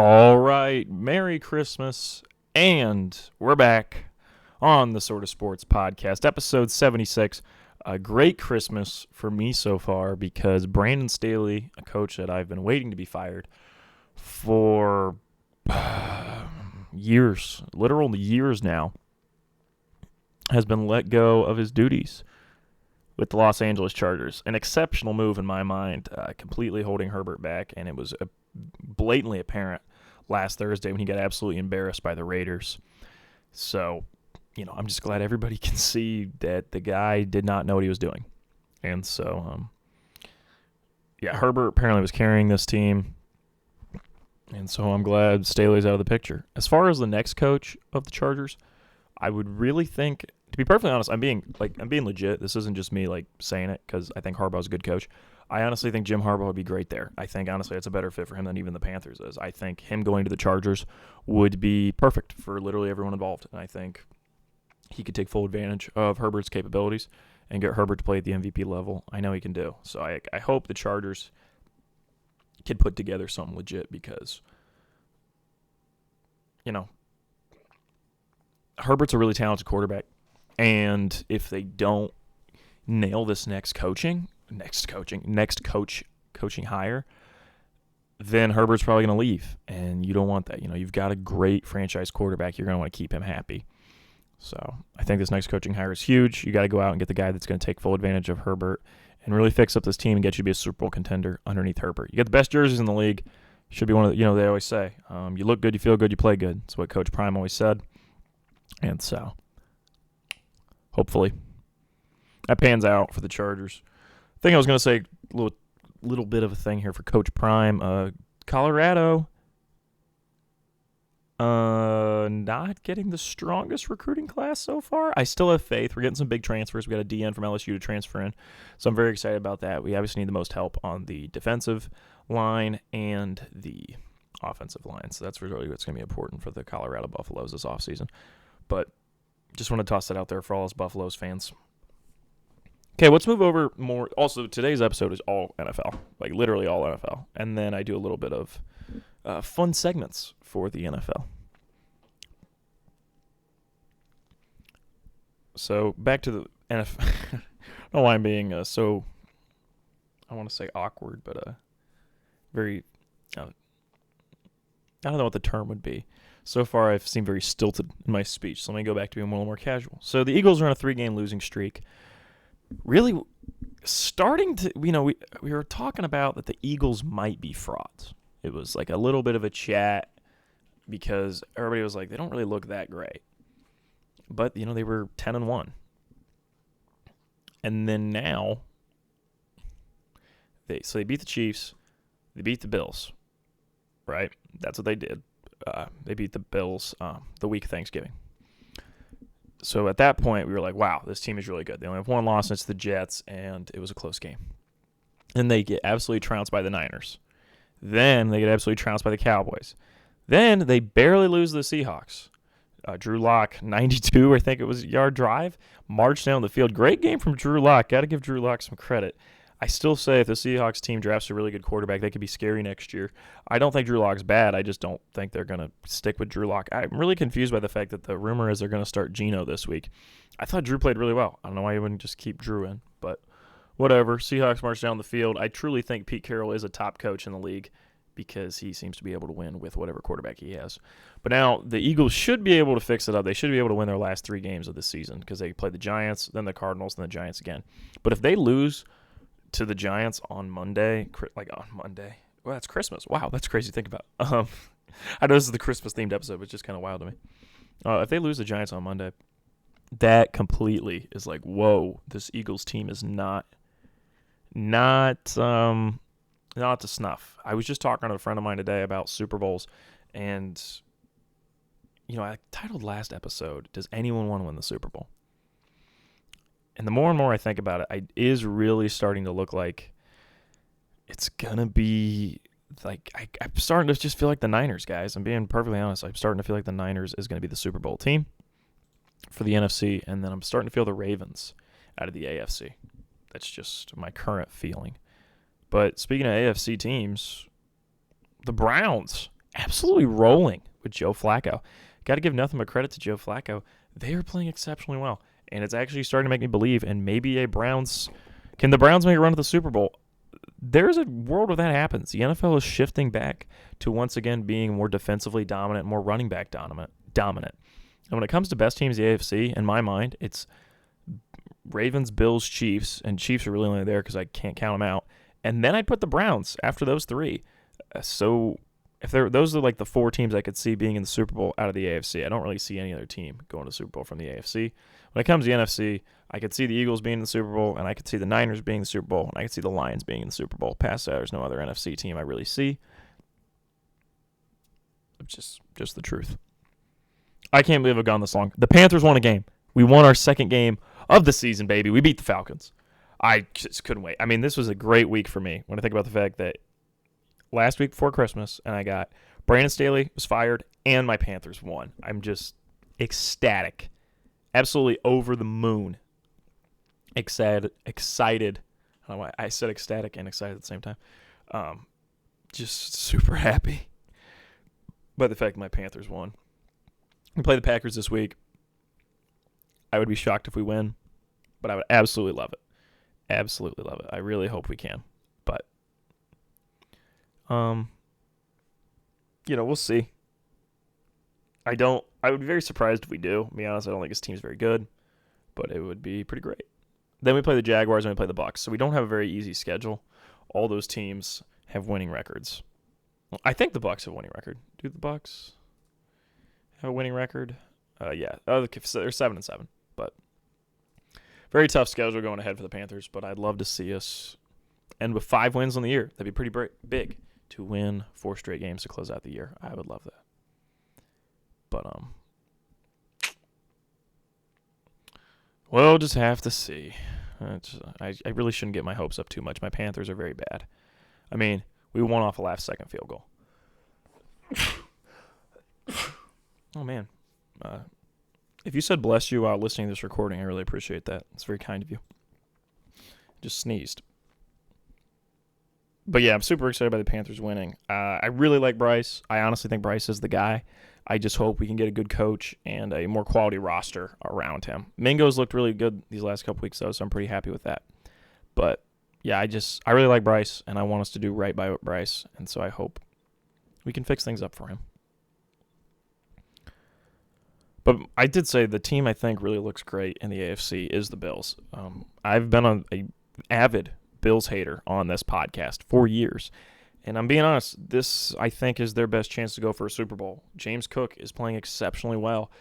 All right, Merry Christmas, and we're back on the Sort of Sports Podcast, episode 76. A great Christmas for me so far because Brandon Staley, a coach that I've been waiting to be fired for years, literal years now, has been let go of his duties with the Los Angeles Chargers. An exceptional move in my mind, completely holding Herbert back, and it was blatantly apparent last Thursday when he got absolutely embarrassed by the Raiders. So, I'm just glad everybody can see that the guy did not know what he was doing. And so, Herbert apparently was carrying this team. And so I'm glad Staley's out of the picture. As far as the next coach of the Chargers, I would really think, to be perfectly honest, I'm being legit. This isn't just me saying it because I think Harbaugh's a good coach. I honestly think Jim Harbaugh would be great there. I think, honestly, it's a better fit for him than even the Panthers is. I think him going to the Chargers would be perfect for literally everyone involved. And I think he could take full advantage of Herbert's capabilities and get Herbert to play at the MVP level. I know he can do. So I hope the Chargers can put together something legit because, Herbert's a really talented quarterback. And if they don't nail this next coaching hire, then Herbert's probably going to leave, and you don't want that. You've got a great franchise quarterback. You're going to want to keep him happy. So I think this next coaching hire is huge. You got to go out and get the guy that's going to take full advantage of Herbert and really fix up this team and get you to be a Super Bowl contender underneath Herbert. You got the best jerseys in the league. Should be one of the, they always say, you look good, you feel good, you play good. That's what Coach Prime always said. And so hopefully that pans out for the Chargers. I think I was going to say a little bit of a thing here for Coach Prime. Colorado not getting the strongest recruiting class so far. I still have faith. We're getting some big transfers. We got a DN from LSU to transfer in, so I'm very excited about that. We obviously need the most help on the defensive line and the offensive line, so that's really what's going to be important for the Colorado Buffaloes this offseason. But just want to toss that out there for all us Buffaloes fans. Okay, let's move over more. Also, today's episode is all NFL, literally all NFL. And then I do a little bit of fun segments for the NFL. So, back to the NFL. I don't know why I'm being I want to say awkward, but very, I don't know what the term would be. So far, I've seemed very stilted in my speech, so let me go back to being a little more casual. So, the Eagles are on a 3-game losing streak. Really starting to, we were talking about that the Eagles might be frauds. It was a little bit of a chat because everybody was like, they don't really look that great. But, they were 10-1. And then now, they beat the Chiefs, they beat the Bills, right? That's what they did. They beat the Bills the week of Thanksgiving. So at that point, we were like, wow, this team is really good. They only have one loss, and it's the Jets, and it was a close game. Then they get absolutely trounced by the Niners. Then they get absolutely trounced by the Cowboys. Then they barely lose to the Seahawks. Drew Lock, 92, I think it was, yard drive, marched down the field. Great game from Drew Lock. Got to give Drew Lock some credit. I still say if the Seahawks team drafts a really good quarterback, they could be scary next year. I don't think Drew Lock's bad. I just don't think they're going to stick with Drew Lock. I'm really confused by the fact that the rumor is they're going to start Geno this week. I thought Drew played really well. I don't know why you wouldn't just keep Drew in, but whatever. Seahawks march down the field. I truly think Pete Carroll is a top coach in the league because he seems to be able to win with whatever quarterback he has. But now the Eagles should be able to fix it up. They should be able to win their last 3 games of the season because they play the Giants, then the Cardinals, then the Giants again. But if they lose to the Giants on Monday, well, that's Christmas. Wow, that's crazy to think about. I know this is the Christmas-themed episode, but it's just kind of wild to me. If they lose the Giants on Monday, that completely is whoa, this Eagles team is not to snuff. I was just talking to a friend of mine today about Super Bowls, and, I titled last episode, Does Anyone Want to Win the Super Bowl? And the more and more I think about it, it is really starting to look like it's going to be I'm starting to just feel like the Niners, guys. I'm being perfectly honest. I'm starting to feel like the Niners is going to be the Super Bowl team for the NFC, and then I'm starting to feel the Ravens out of the AFC. That's just my current feeling. But speaking of AFC teams, the Browns absolutely rolling with Joe Flacco. Got to give nothing but credit to Joe Flacco. They are playing exceptionally well, and it's actually starting to make me believe. And maybe can the Browns make a run to the Super Bowl? There's a world where that happens. The NFL is shifting back to once again being more defensively dominant, more running back dominant. And when it comes to best teams in the AFC, in my mind, it's Ravens, Bills, Chiefs, and Chiefs are really only there because I can't count them out. And then I'd put the Browns after those three. So if those are like the four teams I could see being in the Super Bowl out of the AFC. I don't really see any other team going to the Super Bowl from the AFC. When it comes to the NFC, I could see the Eagles being in the Super Bowl, and I could see the Niners being in the Super Bowl, and I could see the Lions being in the Super Bowl. Past that, there's no other NFC team I really see. It's just the truth. I can't believe I've gone this long. The Panthers won a game. We won our second game of the season, baby. We beat the Falcons. I just couldn't wait. I mean, this was a great week for me when I think about the fact that last week before Christmas, and I got Brandon Staley was fired, and my Panthers won. I'm just ecstatic. Absolutely over the moon. Excited. I don't know why I said ecstatic and excited at the same time. Just super happy by the fact that my Panthers won. We play the Packers this week. I would be shocked if we win, but I would absolutely love it. Absolutely love it. I really hope we can. But, we'll see. I would be very surprised if we do. To be honest, I don't think this team's very good, but it would be pretty great. Then we play the Jaguars and we play the Bucs. So we don't have a very easy schedule. All those teams have winning records. Well, I think the Bucs have a winning record. Do the Bucs have a winning record? Yeah. They're 7-7, but very tough schedule going ahead for the Panthers, but I'd love to see us end with 5 wins on the year. That'd be pretty big to win 4 straight games to close out the year. I would love that. But, we'll just have to see. I really shouldn't get my hopes up too much. My Panthers are very bad. I mean, we won off a last-second field goal. Oh, man. If you said bless you while listening to this recording, I really appreciate that. It's very kind of you. Just sneezed. But yeah, I'm super excited by the Panthers winning. I really like Bryce. I honestly think Bryce is the guy. I just hope we can get a good coach and a more quality roster around him. Mingo's looked really good these last couple weeks, though, so I'm pretty happy with that. But yeah, I really like Bryce, and I want us to do right by Bryce, and so I hope we can fix things up for him. But I did say the team I think really looks great in the AFC is the Bills. I've been an avid Bills hater on this podcast for years. And I'm being honest, this I think is their best chance to go for a Super Bowl. James Cook is playing exceptionally well.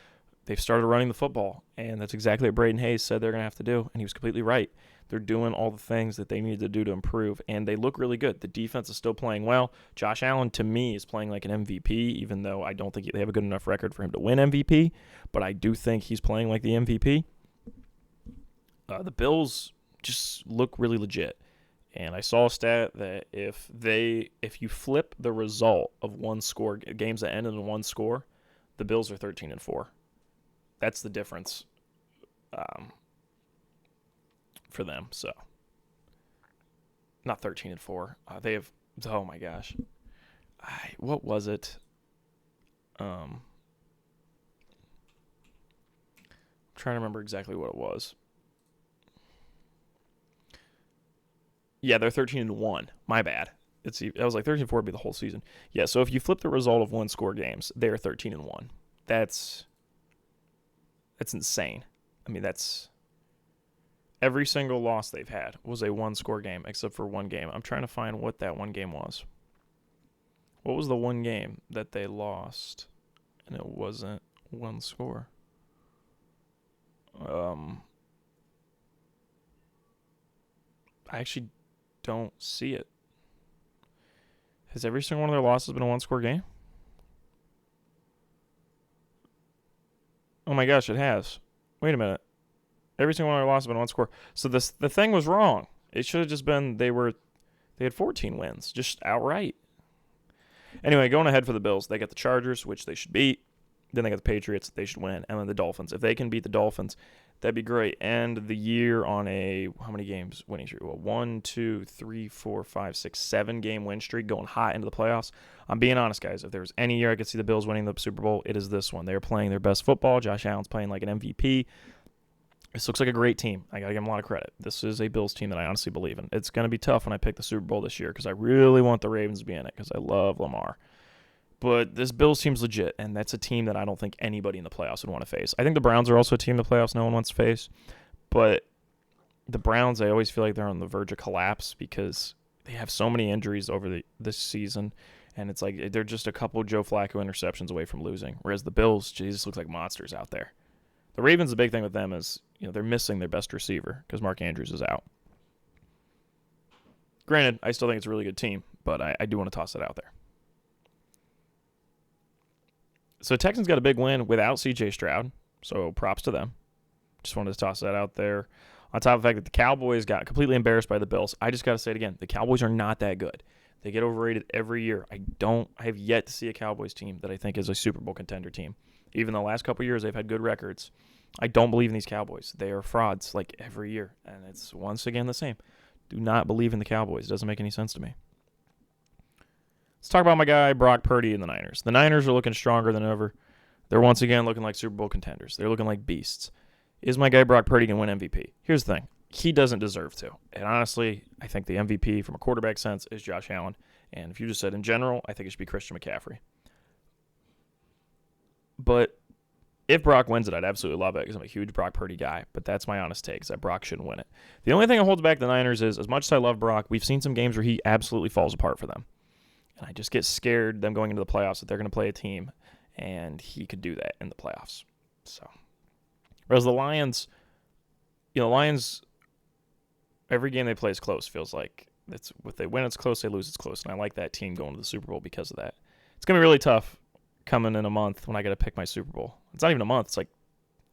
They've started running the football, and that's exactly what Braden Hayes said they're going to have to do, and he was completely right. They're doing all the things that they need to do to improve, and they look really good. The defense is still playing well. Josh Allen, to me, is playing like an MVP, even though I don't think they have a good enough record for him to win MVP, but I do think he's playing like the MVP. The Bills just look really legit, and I saw a stat that if you flip the result of one score, games that ended in one score, the Bills are 13-4. That's the difference for them. So, not 13-4. They have. Oh my gosh, what was it? I'm trying to remember exactly what it was. Yeah, they're 13-1. My bad. I was like 13-4 would be the whole season. Yeah, so if you flip the result of one score games, they're 13-1. That's insane. I mean, that's every single loss they've had was a one-score game, except for one game. I'm trying to find what that one game was. What was the one game that they lost, and it wasn't one score? I actually don't see it. Has every single one of their losses been a one-score game? Oh my gosh, it has. Wait a minute. Every single one of their losses has been one score. So the thing was wrong. It should have just been they had 14 wins, just outright. Anyway, going ahead for the Bills, they got the Chargers, which they should beat. Then they got the Patriots, they should win, and then the Dolphins. If they can beat the Dolphins, That'd be great. End the year on how many games winning streak? Well, 1, 2, 3, 4, 5, 6, 7 game win streak going hot into the playoffs. I'm being honest, guys. If there was any year I could see the Bills winning the Super Bowl, it is this one. They're playing their best football. Josh Allen's playing like an MVP. This looks like a great team. I got to give them a lot of credit. This is a Bills team that I honestly believe in. It's going to be tough when I pick the Super Bowl this year because I really want the Ravens to be in it because I love Lamar. But this Bills team's legit, and that's a team that I don't think anybody in the playoffs would want to face. I think the Browns are also a team in the playoffs no one wants to face. But the Browns, I always feel like they're on the verge of collapse because they have so many injuries over this season, and it's like they're just a couple Joe Flacco interceptions away from losing. Whereas the Bills, Jesus, looks like monsters out there. The Ravens, the big thing with them is they're missing their best receiver because Mark Andrews is out. Granted, I still think it's a really good team, but I do want to toss it out there. So Texans got a big win without C.J. Stroud, so props to them. Just wanted to toss that out there. On top of the fact that the Cowboys got completely embarrassed by the Bills, I just got to say it again. The Cowboys are not that good. They get overrated every year. I have yet to see a Cowboys team that I think is a Super Bowl contender team. Even the last couple of years, they've had good records. I don't believe in these Cowboys. They are frauds like every year, and it's once again the same. Do not believe in the Cowboys. It doesn't make any sense to me. Let's talk about my guy, Brock Purdy and the Niners. The Niners are looking stronger than ever. They're once again looking like Super Bowl contenders. They're looking like beasts. Is my guy Brock Purdy going to win MVP? Here's the thing. He doesn't deserve to. And honestly, I think the MVP from a quarterback sense is Josh Allen. And if you just said in general, I think it should be Christian McCaffrey. But if Brock wins it, I'd absolutely love it because I'm a huge Brock Purdy guy. But that's my honest take, is that Brock shouldn't win it. The only thing that holds back the Niners is, as much as I love Brock, we've seen some games where he absolutely falls apart for them. And I just get scared them going into the playoffs that they're going to play a team, and he could do that in the playoffs. So, whereas the Lions, every game they play is close. Feels like if they win, it's close. They lose, it's close. And I like that team going to the Super Bowl because of that. It's going to be really tough coming in a month when I got to pick my Super Bowl. It's not even a month. It's like,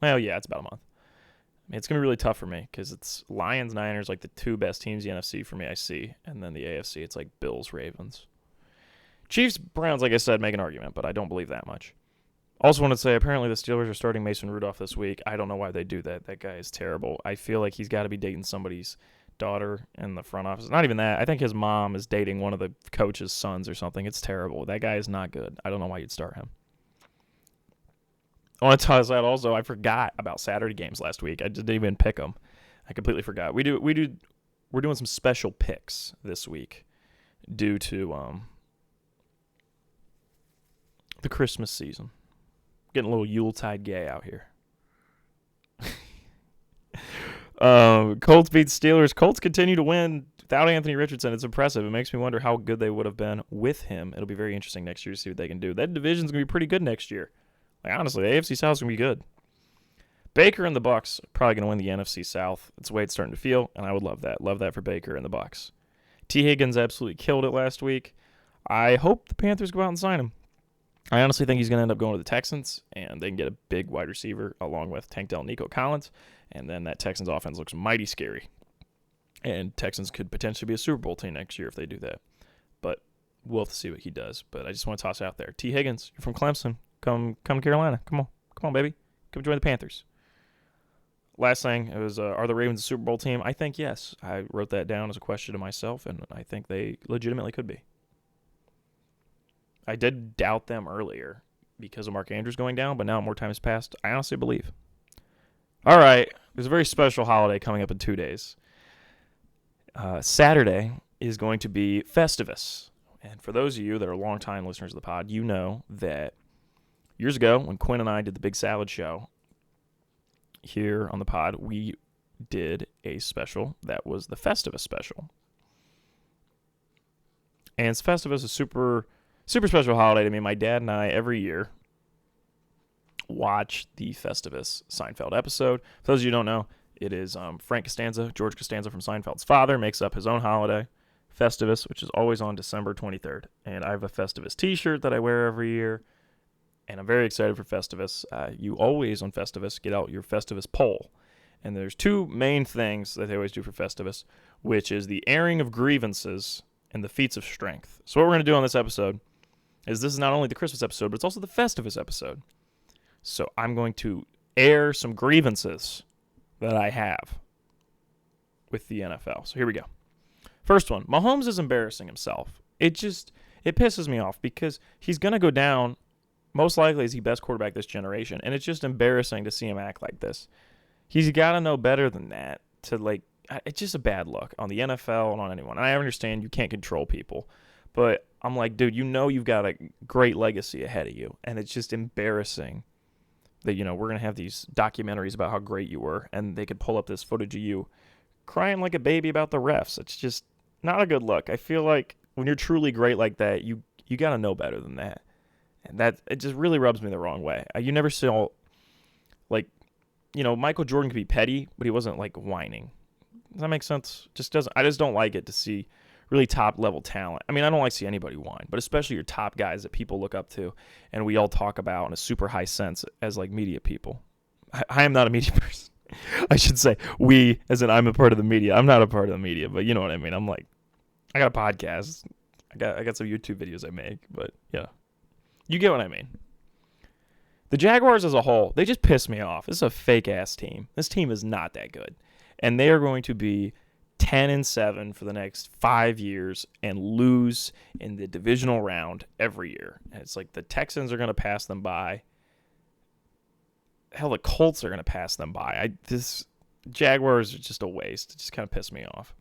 well, yeah, it's about a month. I mean, it's going to be really tough for me because it's Lions, Niners, like the two best teams in the NFC for me I see. And then the AFC, it's like Bills, Ravens. Chiefs, Browns, like I said, make an argument, but I don't believe that much. Also want to say, apparently the Steelers are starting Mason Rudolph this week. I don't know why they do that. That guy is terrible. I feel like he's got to be dating somebody's daughter in the front office. Not even that. I think his mom is dating one of the coach's sons or something. It's terrible. That guy is not good. I don't know why you'd start him. I want to toss out also, I forgot about Saturday games last week. I didn't even pick them. I completely forgot. We're doing some special picks this week due to the Christmas season. Getting a little Yuletide gay out here. Colts beat Steelers. Colts continue to win without Anthony Richardson. It's impressive. It makes me wonder how good they would have been with him. It'll be very interesting next year to see what they can do. That division's going to be pretty good next year. Like, honestly, the AFC South is going to be good. Baker and the Bucs are probably going to win the NFC South. It's the way it's starting to feel, and I would love that. Love that for Baker and the Bucs. T. Higgins absolutely killed it last week. I hope the Panthers go out and sign him. I honestly think he's going to end up going to the Texans, and they can get a big wide receiver along with Tank Dell and Nico Collins, and then that Texans offense looks mighty scary. And Texans could potentially be a Super Bowl team next year if they do that. But we'll have to see what he does. But I just want to toss it out there. T. Higgins, you're from Clemson. Come to Carolina. Come on, baby. Come join the Panthers. Last thing, it was, are the Ravens a Super Bowl team? I think yes. I wrote that down as a question to myself, and I think they legitimately could be. I did doubt them earlier because of Mark Andrews going down, but now more time has passed. I honestly believe. All right, there's a very special holiday coming up in 2 days. Saturday is going to be Festivus. And for those of you that are longtime listeners of the pod, you know that years ago when Quinn and I did the Big Salad Show here on the pod, we did a special that was the Festivus special. And Festivus is a super special holiday to me. My dad and I, every year, watch the Festivus Seinfeld episode. For those of you who don't know, it is Frank Costanza, George Costanza from Seinfeld's father, makes up his own holiday, Festivus, which is always on December 23rd. And I have a Festivus t-shirt that I wear every year, and I'm very excited for Festivus. You always, on Festivus, get out your Festivus poll. And there's two main things that they always do for Festivus, which is the airing of grievances and the feats of strength. So what we're going to do on this episode is this is not only the Christmas episode, but it's also the Festivus episode. So I'm going to air some grievances that I have with the NFL. So here we go. First one, Mahomes is embarrassing himself. It pisses me off because he's going to go down most likely as the best quarterback this generation, and it's just embarrassing to see him act like this. He's got to know better than that to, it's just a bad look on the NFL and on anyone. And I understand you can't control people, but I'm like, dude, you've got a great legacy ahead of you, and it's just embarrassing that, we're going to have these documentaries about how great you were, and they could pull up this footage of you crying like a baby about the refs. It's just not a good look. I feel like when you're truly great like that, you got to know better than that. And it just really rubs me the wrong way. You never saw, Michael Jordan could be petty, but he wasn't, whining. Does that make sense? I just don't like it to see really top-level talent. I mean, I don't like to see anybody whine, but especially your top guys that people look up to and we all talk about in a super high sense as, media people. I am not a media person. I should say we, as in I'm a part of the media. I'm not a part of the media, but you know what I mean. I'm I got a podcast. I got some YouTube videos I make, but yeah, you get what I mean. The Jaguars as a whole, they just piss me off. This is a fake-ass team. This team is not that good, and they are going to be 10-7 for the next 5 years and lose in the divisional round every year. And it's the Texans are going to pass them by. Hell, the Colts are going to pass them by. This Jaguars are just a waste. It just kind of pissed me off.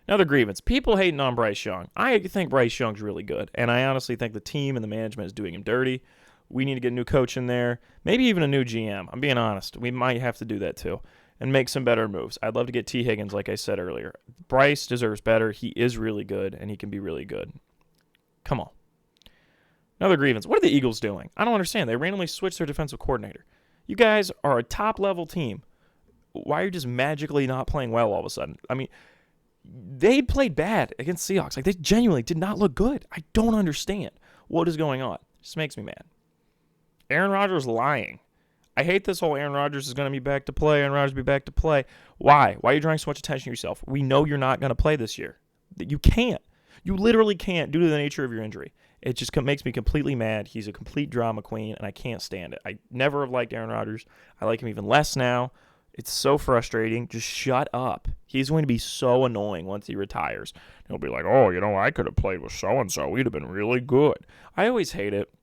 Another grievance. People hating on Bryce Young. I think Bryce Young's really good, and I honestly think the team and the management is doing him dirty. We need to get a new coach in there, maybe even a new GM. I'm being honest. We might have to do that too and make some better moves. I'd love to get T. Higgins, like I said earlier. Bryce deserves better. He is really good, and he can be really good. Come on. Another grievance. What are the Eagles doing? I don't understand. They randomly switched their defensive coordinator. You guys are a top-level team. Why are you just magically not playing well all of a sudden? I mean, they played bad against Seahawks. They genuinely did not look good. I don't understand what is going on. It just makes me mad. Aaron Rodgers lying. I hate this whole Aaron Rodgers is going to be back to play. Aaron Rodgers be back to play. Why? Why are you drawing so much attention to yourself? We know you're not going to play this year. You can't. You literally can't due to the nature of your injury. It just makes me completely mad. He's a complete drama queen, and I can't stand it. I never have liked Aaron Rodgers. I like him even less now. It's so frustrating. Just shut up. He's going to be so annoying once he retires. He'll be like, oh, I could have played with so-and-so. We'd have been really good. I always hate it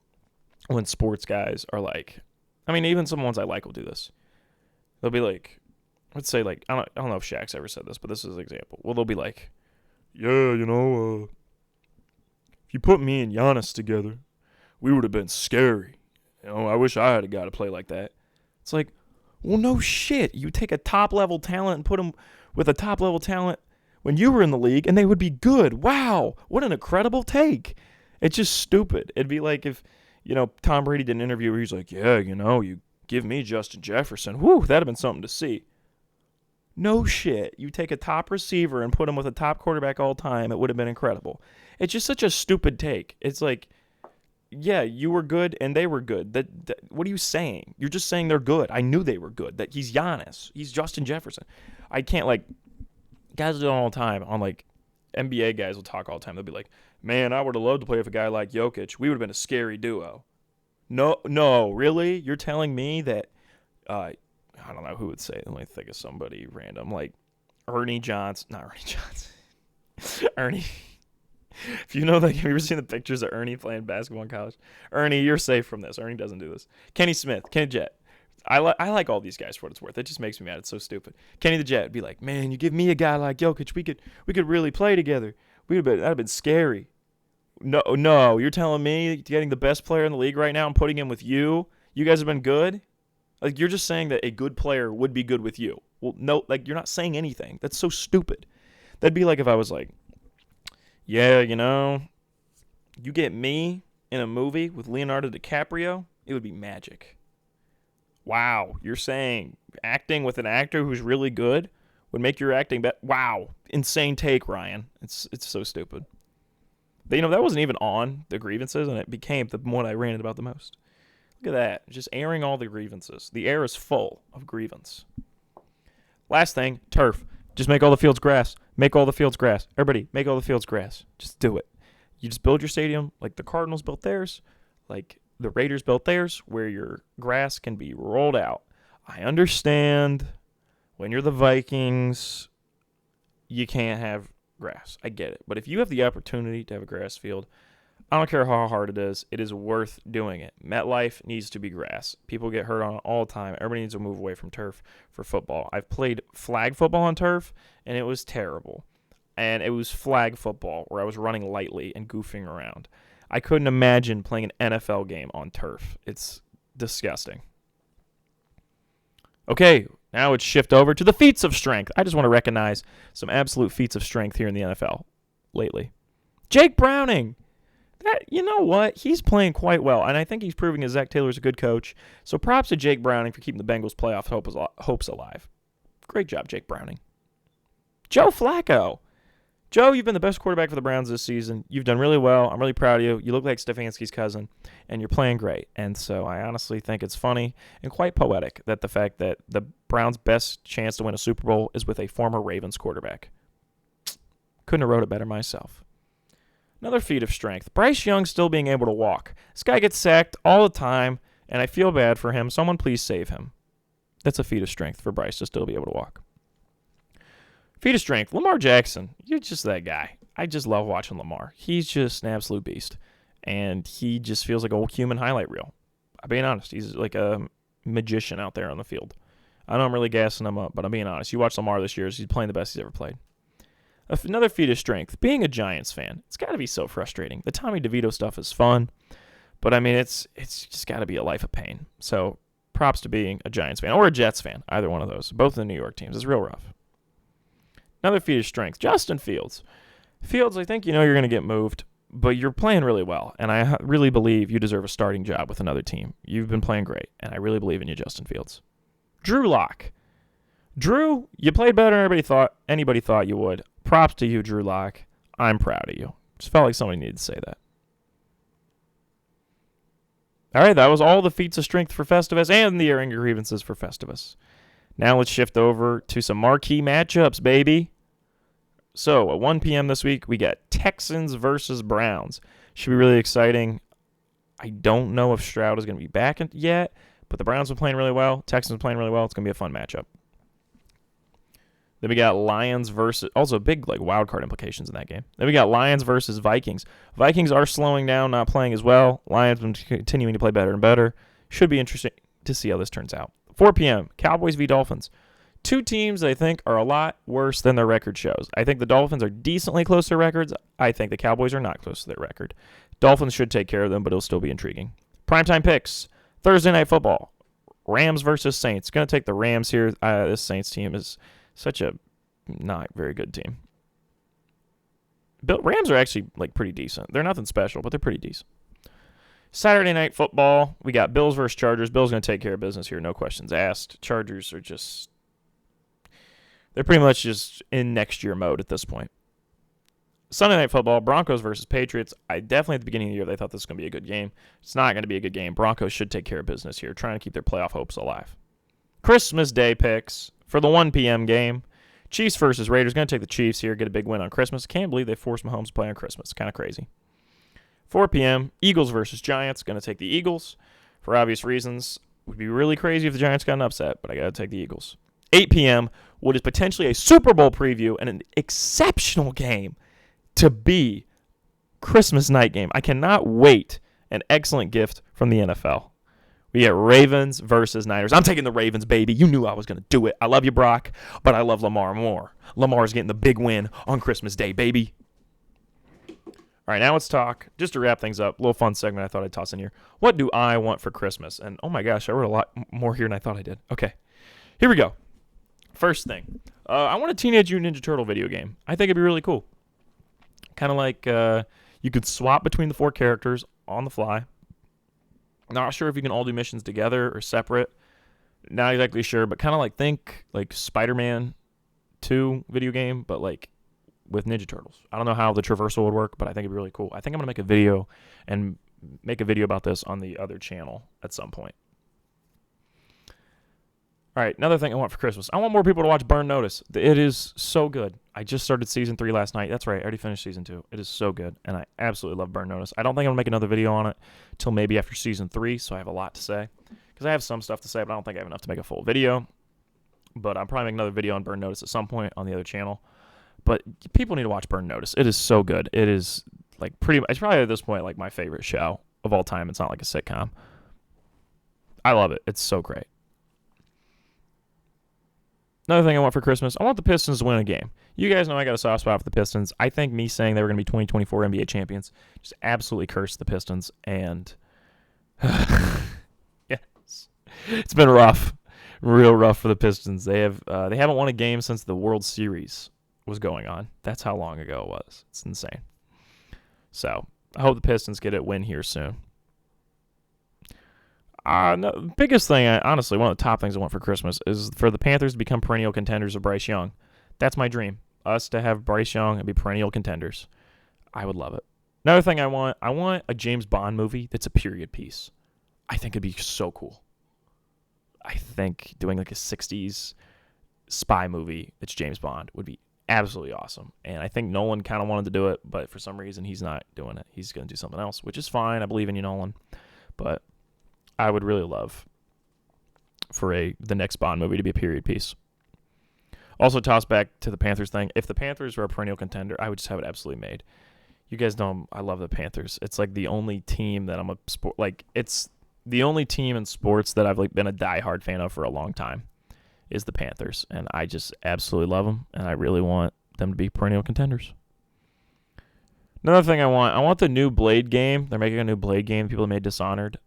when sports guys are even some ones I like will do this. They'll be like, let's say, I don't know if Shaq's ever said this, but this is an example. Well, they'll be like, yeah, if you put me and Giannis together, we would have been scary. I wish I had a guy to play like that. It's like, well, no shit. You take a top-level talent and put him with a top-level talent when you were in the league, and they would be good. Wow, what an incredible take. It's just stupid. It'd be like if, Tom Brady did an interview where he's like, yeah, you give me Justin Jefferson. Whew, that'd have been something to see. No shit. You take a top receiver and put him with a top quarterback all time, it would have been incredible. It's just such a stupid take. It's like, yeah, you were good and they were good. That what are you saying? You're just saying they're good. I knew they were good. That he's Giannis. He's Justin Jefferson. I can't guys do it all the time on NBA guys will talk all the time. They'll be like, man, I would have loved to play with a guy like Jokic. We would have been a scary duo. No, really? You're telling me that I don't know who would say it. Let me think of somebody random. Ernie Johnson. Not Ernie Johnson. Ernie. If you know have you ever seen the pictures of Ernie playing basketball in college? Ernie, you're safe from this. Ernie doesn't do this. Kenny Smith. Kenny Jet. I like all these guys for what it's worth. It just makes me mad. It's so stupid. Kenny the Jet would be like, man, you give me a guy like Jokic, we could really play together. That'd have been scary. No, you're telling me getting the best player in the league right now and putting him with you guys have been good? You're just saying that a good player would be good with you. Well, no, you're not saying anything. That's so stupid. That'd be like if I was like, yeah, you get me in a movie with Leonardo DiCaprio, it would be magic. Wow, you're saying acting with an actor who's really good would make your acting better? Wow, insane take, Ryan. It's so stupid. But, that wasn't even on the grievances, and it became the one I ranted about the most. Look at that, just airing all the grievances. The air is full of grievance. Last thing, turf. Just make all the fields grass. Make all the fields grass. Everybody, make all the fields grass. Just do it. You just build your stadium like the Cardinals built theirs, like the Raiders built theirs, where your grass can be rolled out. I understand When you're the Vikings, you can't have grass. I get it. But if you have the opportunity to have a grass field, I don't care how hard it is worth doing it. MetLife needs to be grass. People get hurt on it all the time. Everybody needs to move away from turf for football. I've played flag football on turf, and it was terrible. And it was flag football where I was running lightly and goofing around. I couldn't imagine playing an NFL game on turf. It's disgusting. Okay, now it's shift over to the feats of strength. I just want to recognize some absolute feats of strength here in the NFL lately. Jake Browning. You know what? He's playing quite well, and I think he's proving that Zach Taylor's a good coach. So props to Jake Browning for keeping the Bengals' playoff hopes alive. Great job, Jake Browning. Joe Flacco. Joe, you've been the best quarterback for the Browns this season. You've done really well. I'm really proud of you. You look like Stefanski's cousin, and you're playing great. And so I honestly think it's funny and quite poetic that the fact that the Browns' best chance to win a Super Bowl is with a former Ravens quarterback. Couldn't have wrote it better myself. Another feat of strength. Bryce Young still being able to walk. This guy gets sacked all the time, and I feel bad for him. Someone please save him. That's a feat of strength for Bryce to still be able to walk. Feat of strength. Lamar Jackson. You're just that guy. I just love watching Lamar. He's just an absolute beast, and he just feels like a human highlight reel. I'm being honest. He's like a magician out there on the field. I know I'm really gassing him up, but I'm being honest. You watch Lamar this year, he's playing the best he's ever played. Another feat of strength, being a Giants fan. It's got to be so frustrating. The Tommy DeVito stuff is fun, but I mean, it's just got to be a life of pain. So props to being a Giants fan or a Jets fan, either one of those. Both of the New York teams. It's real rough. Another feat of strength, Justin Fields. Fields, I think you know you're going to get moved, but you're playing really well, and I really believe you deserve a starting job with another team. You've been playing great, and I really believe in you, Justin Fields. Drew Lock. Drew, you played better than anybody thought you would. Props to you, Drew Lock. I'm proud of you. Just felt like somebody needed to say that. All right, that was all the feats of strength for Festivus and the airing grievances for Festivus. Now let's shift over to some marquee matchups, baby. So at 1 p.m. this week, we got Texans versus Browns. Should be really exciting. I don't know if Stroud is going to be back yet, but the Browns are playing really well. Texans are playing really well. It's going to be a fun matchup. Then we got Lions versus, also big like wild card implications in that game. Then we got Lions versus Vikings. Vikings are slowing down, not playing as well. Lions been continuing to play better and better. Should be interesting to see how this turns out. 4 p.m., Cowboys v. Dolphins. Two teams that I think are a lot worse than their record shows. I think the Dolphins are decently close to their records. I think the Cowboys are not close to their record. Dolphins should take care of them, but it'll still be intriguing. Primetime picks. Thursday Night Football. Rams versus Saints. Going to take the Rams here. This Saints team is such a not very good team. Rams are actually like pretty decent. They're nothing special, but they're pretty decent. Saturday Night Football, we got Bills versus Chargers. Bills going to take care of business here, no questions asked. Chargers are just, they're pretty much just in next year mode at this point. Sunday Night Football, Broncos versus Patriots. I definitely at the beginning of the year, they thought this was going to be a good game. It's not going to be a good game. Broncos should take care of business here, trying to keep their playoff hopes alive. Christmas Day picks for the 1 p.m. game. Chiefs versus Raiders. Going to take the Chiefs here, get a big win on Christmas. Can't believe they forced Mahomes to play on Christmas. Kind of crazy. 4 p.m., Eagles versus Giants. Going to take the Eagles for obvious reasons. Would be really crazy if the Giants got an upset, but I got to take the Eagles. 8 p.m., what is potentially a Super Bowl preview and an exceptional game to be Christmas night game. I cannot wait. An excellent gift from the NFL. We get Ravens versus Niners. I'm taking the Ravens, baby. You knew I was going to do it. I love you, Brock, but I love Lamar more. Lamar's getting the big win on Christmas Day, baby. All right, now let's talk, just to wrap things up, a little fun segment I thought I'd toss in here. What do I want for Christmas? And, oh, my gosh, I wrote a lot more here than I thought I did. Okay, here we go. First thing, I want a Teenage Mutant Ninja Turtle video game. I think it'd be really cool. Kind of like you could swap between the 4 characters on the fly. Not sure if you can all do missions together or separate. Not exactly sure, but kind of like think like Spider-Man 2 video game, but like with Ninja Turtles. I don't know how the traversal would work, but I think it'd be really cool. I think I'm going to make a video about this on the other channel at some point. All right, another thing I want for Christmas. I want more people to watch Burn Notice. It is so good. I just started Season 3 last night. That's right, I already finished Season 2. It is so good, and I absolutely love Burn Notice. I don't think I'm going to make another video on it until maybe after Season 3, so I have a lot to say. Because I have some stuff to say, but I don't think I have enough to make a full video. but I'm probably making another video on Burn Notice at some point on the other channel. But people need to watch Burn Notice. It is so good. It is like it's probably at this point like my favorite show of all time. It's not like a sitcom. I love it. It's so great. Another thing I want for Christmas, I want the Pistons to win a game. You guys know I got a soft spot for the Pistons. I think me saying they were going to be 2024 NBA champions just absolutely cursed the Pistons. And yes, it's been rough, real rough for the Pistons. They haven't won a game since the World Series was going on. That's how long ago it was. It's insane. So I hope the Pistons get a win here soon. No, biggest thing, honestly, one of the top things I want for Christmas is for the Panthers to become perennial contenders of Bryce Young. That's my dream. Us to have Bryce Young and be perennial contenders. I would love it. Another thing I want a James Bond movie that's a period piece. I think it'd be so cool. I think doing like a 60s spy movie that's James Bond would be absolutely awesome. And I think Nolan kind of wanted to do it, but for some reason he's not doing it. He's going to do something else, which is fine. I believe in you, Nolan. But I would really love for the next Bond movie to be a period piece. Also, toss back to the Panthers thing. If the Panthers were a perennial contender, I would just have it absolutely made. You guys know I love the Panthers. It's like the only team that I'm a sport it's the only team in sports that I've like been a diehard fan of for a long time is the Panthers, and I just absolutely love them, and I really want them to be perennial contenders. Another thing I want the new Blade game. They're making a new Blade game. People that made Dishonored.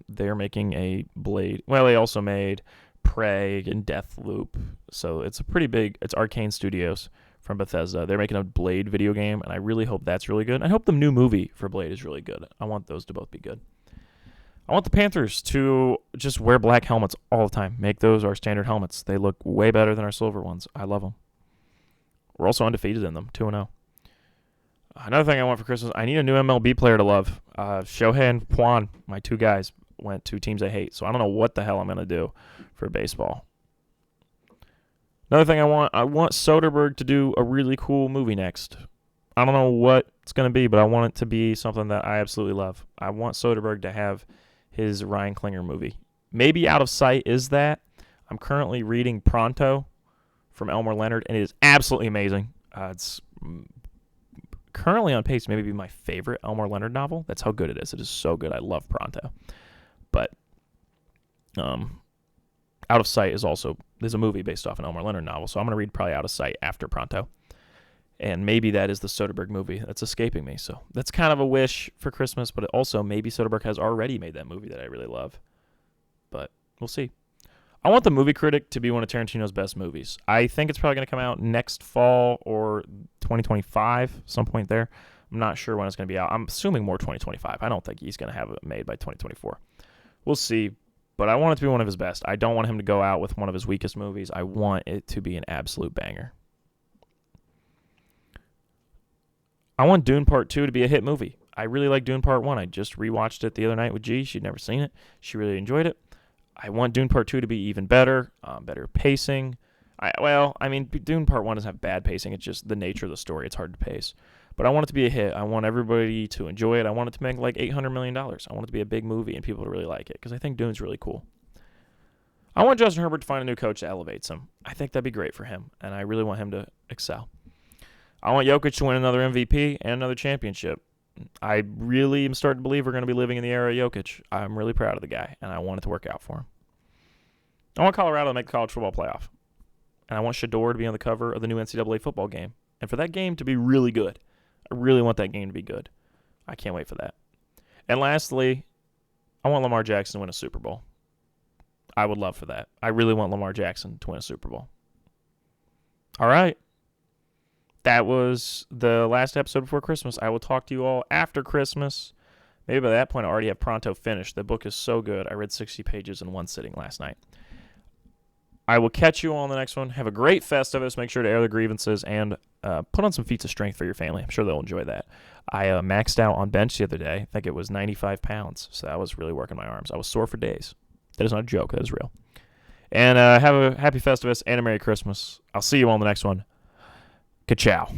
They're making a Blade. Well, they also made Prey and Deathloop. So it's a pretty big. It's Arcane Studios from Bethesda. They're making a Blade video game, and I really hope that's really good. I hope the new movie for Blade is really good. I want those to both be good. I want the Panthers to just wear black helmets all the time. Make those our standard helmets. They look way better than our silver ones. I love them. We're also undefeated in them, 2-0. Another thing I want for Christmas, I need a new MLB player to love. Shohei and Kwan, my two guys, went to teams I hate, so I don't know what the hell I'm going to do for baseball. Another thing I want Soderbergh to do a really cool movie next. I don't know what it's going to be, but I want it to be something that I absolutely love. I want Soderbergh to have his Ryan Klinger movie. Maybe Out of Sight is that. I'm currently reading Pronto from Elmore Leonard, and it is absolutely amazing. It's currently on pace to maybe be my favorite Elmore Leonard novel. That's how good it is. It is so good. I love Pronto. But Out of Sight is also, there's a movie based off an Elmore Leonard novel, so I'm going to read probably Out of Sight after Pronto. And maybe that is the Soderbergh movie that's escaping me. So that's kind of a wish for Christmas, but also maybe Soderbergh has already made that movie that I really love. But we'll see. I want The Movie Critic to be one of Tarantino's best movies. I think it's probably going to come out next fall or 2025, some point there. I'm not sure when it's going to be out. I'm assuming more 2025. I don't think he's going to have it made by 2024. We'll see. But I want it to be one of his best. I don't want him to go out with one of his weakest movies. I want it to be an absolute banger. I want Dune Part 2 to be a hit movie. I really like Dune Part 1. I just rewatched it the other night with G. She'd never seen it. She really enjoyed it. I want Dune Part 2 to be even better, better pacing. Dune Part 1 doesn't have bad pacing. It's just the nature of the story. It's hard to pace. But I want it to be a hit. I want everybody to enjoy it. I want it to make like $800 million. I want it to be a big movie and people to really like it because I think Dune's really cool. I want Justin Herbert to find a new coach that elevates him. I think that'd be great for him, and I really want him to excel. I want Jokic to win another MVP and another championship. I really am starting to believe we're going to be living in the era of Jokic. I'm really proud of the guy, and I want it to work out for him. I want Colorado to make the college football playoff. And I want Shador to be on the cover of the new NCAA football game. And for that game to be really good. I really want that game to be good. I can't wait for that. And lastly, I want Lamar Jackson to win a Super Bowl. I would love for that. I really want Lamar Jackson to win a Super Bowl. All right. That was the last episode before Christmas. I will talk to you all after Christmas. Maybe by that point I already have Pronto finished. The book is so good. I read 60 pages in one sitting last night. I will catch you all on the next one. Have a great Festivus. Make sure to air the grievances and put on some feats of strength for your family. I'm sure they'll enjoy that. I maxed out on bench the other day. I think it was 95 pounds. So that was really working my arms. I was sore for days. That is not a joke. That is real. And have a happy Festivus and a Merry Christmas. I'll see you on the next one. Ka-chow.